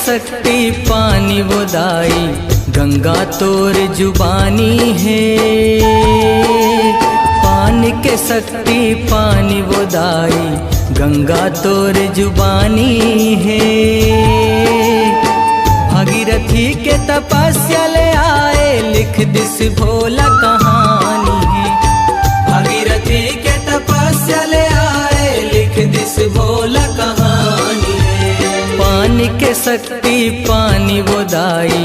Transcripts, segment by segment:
शक्ति पानी वो दाई, गंगा तोर जुबानी है। पान के शक्ति पानी वो दाई, गंगा तोर जुबानी है। भागीरथी के तपस्या ले आए, लिख दिस भोला कहानी है। भागीरथी के तपस्या ले आए, लिख दिस भोला कहानी है। पानी के शक्ति पानी वो दाई,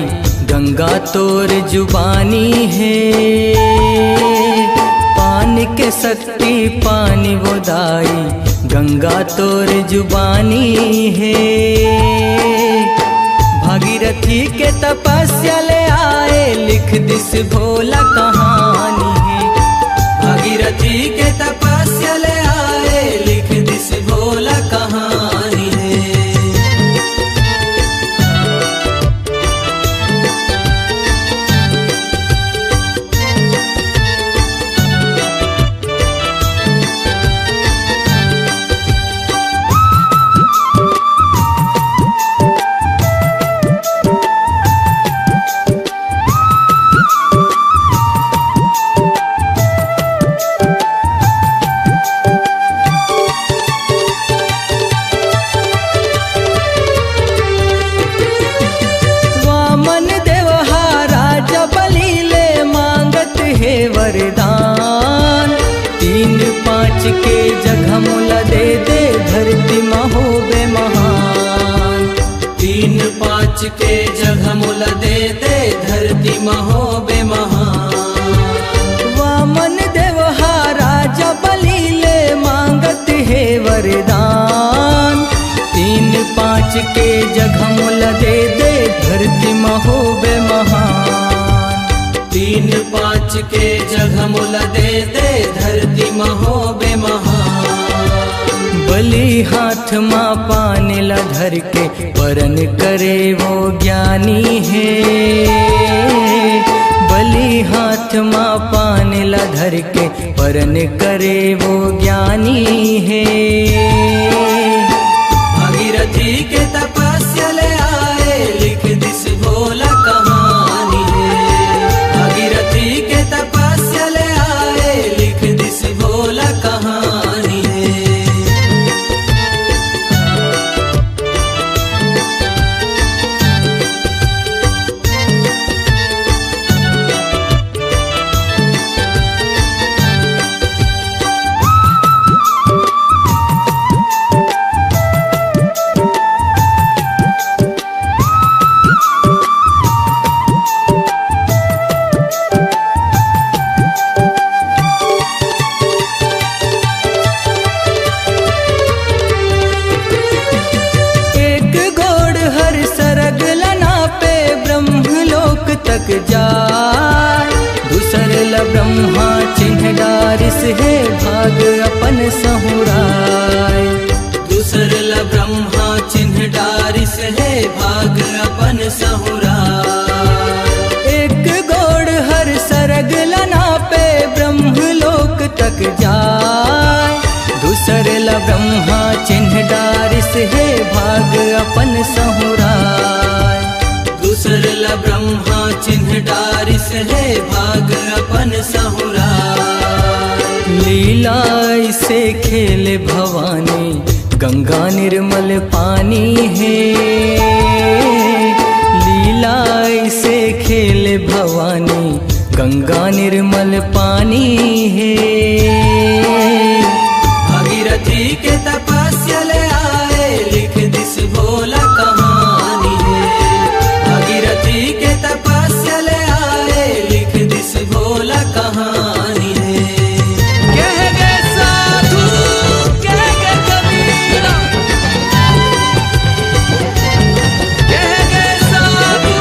गंगा तोर जुबानी है। पानी के शक्ति पानी वो दाई, गंगा तोर जुबानी है। भागीरथी के तपस्या ले आए, लिख दिस भोला कहानी है। भागीरथी के तपस्या ले आए, लिख दिस भोला कहानी है। वरदान 3-5 के जगह मोला दे दे, धरती महो बे महान। 3-5 के जगह मोला दे दे, धरती महो बे महान। वामन देवहा राजा बलि ले मांगत है वरदान। 3-5 के जगह मोला दे दे, धरती महो बे महान। 3-5 के जगह मोला दे दे, धरती महो बे महान। बलि हाथ माँ पाने ला धर के, परन करे वो ज्ञानी है। बलि हाथ माँ पाने ला धर के, परन करे वो ज्ञानी है। भागीरथी के तपस्या ले आए, लिख दिस भोला कहानी है। भागीरथी के तपस्या ले आए, लिख दिस भोला कहानी है। तक जाय दूसर ल ब्रह्मा चिन्ह डारिस है, भाग अपन सहुराय। दूसर ल ब्रह्मा चिन्ह डारिस है, भाग अपन सहुराय। एक गोड़ हर सरग लना पे, ब्रह्मलोक तक जाय। दूसर ल ब्रह्मा चिन्ह डारिस है, भाग अपन सहुराय। दूसर ल ब्रह्मा चिन्ह डारिस है, भाग अपन सहुराय। लीला से खेले भवानी, गंगा निर्मल पानी है। लीला से खेले भवानी, गंगा निर्मल पानी है। भागीरथी के तपस्या ले आए, लिख दिस भोला कहानी है। भागीरथी के तपस्या ले आए, लिख दिस भोला कहानी है। कह गए साधु, कह गए कबीरा, कह गए साधु,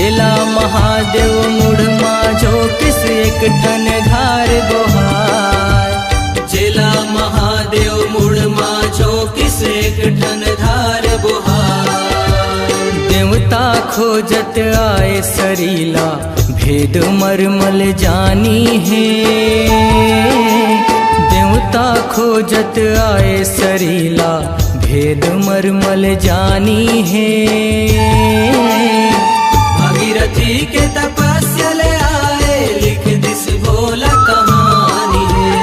चेला महादेव मुड़ माझो किस एक ठन धार बोहार। चेला महादेव मुड़ माझो किस एक ठन धार बोहार। देवता खोजत आए सरीला भेद मरमल जानी है। देवता खोजत आए सरीला भेद मरमल जानी है। भागीरथी के तपस्या ले आए लिख दिस भोला कहानी है।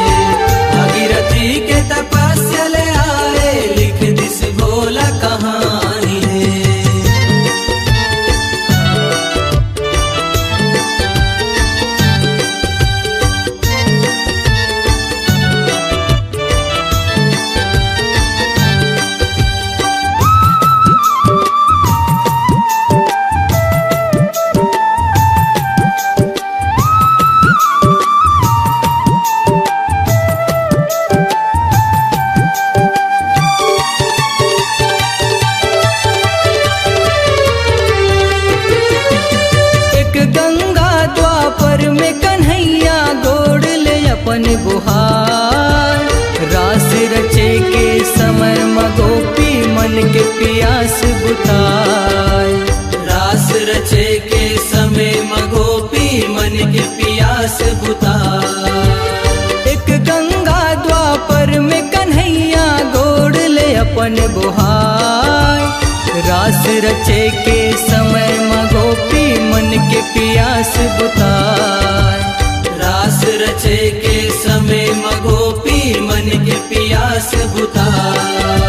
भागीरथी के तपस्या ले आए लिख दिस भोला कहानी है। अपन बुहार रास रचे के समय मगोपी मन के पियास बुताए। रास रचे के समय मगोपी मन के पियास बुताए। एक गंगा द्वापर में कन्हैया गोड़ ले अपन बुहार। रास रचे के समय मगोपी मन के पियास बुताए। रास रचे के समय मगोपी मन के पियास बुताए।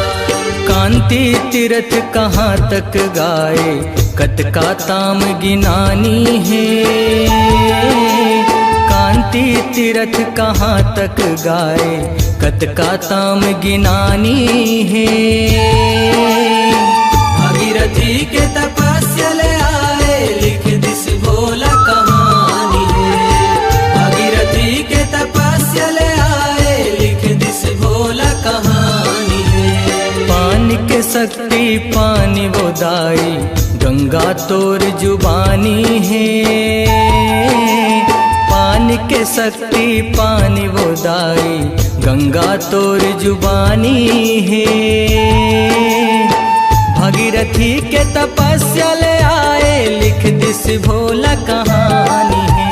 कांति तीर्थ कहाँ तक गाए कतका ताम गिनानी है। कांति तीर्थ कहाँ तक गाए कतका ताम गिनानी है। भागीरथी के तपस्या ले आए लिख दिस भोला कहानी है। भागीरथी के तपस्या ले आए लिख दिस भोला कहानी है। पानी के शक्ति पानी वो दाई गंगा तोर जुबानी है। पानी के शक्ति पानी वो दाई गंगा तोर जुबानी है। भागीरथी के तपस्या ले आए लिख दिस भोला कहानी है।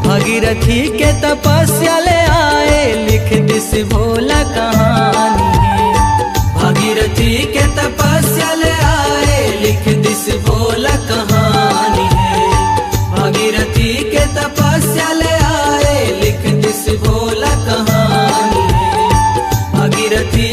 भागीरथी के तपस्या ले आए लिख दिस भोला कहानी है। भागीरथी के तपस्या ले आए लिख दिस भोला कहानी है। भागीरथी के तपस्या ले आए लिख दिस भोला कहानी है। भागीरथी